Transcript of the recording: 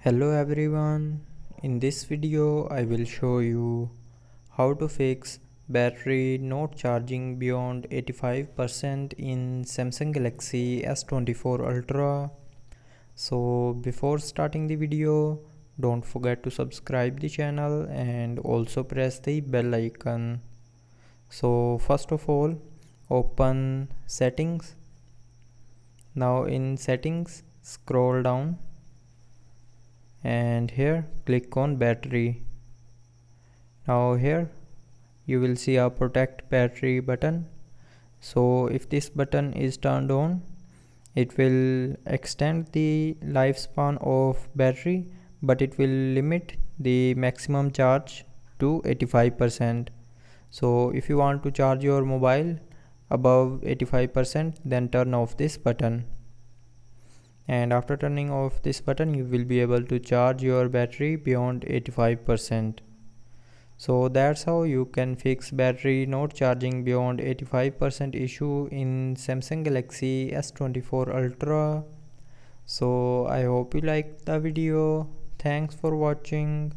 Hello everyone, in this video I will show you how to fix battery not charging beyond 85% in Samsung Galaxy S24 Ultra. So before starting the video, don't forget to subscribe the channel and also press the bell icon. So first of all, open settings. Now in settings, scroll down and here click on battery. Now here you will see a protect battery button. So if this button is turned on, it will extend the lifespan of battery, but it will limit the maximum charge to 85%. So if you want to charge your mobile above 85%, then turn off this button. And after turning off this button, you will be able to charge your battery beyond 85%. So that's how you can fix battery not charging beyond 85% issue in Samsung Galaxy S24 Ultra. So I hope you liked the video. Thanks for watching.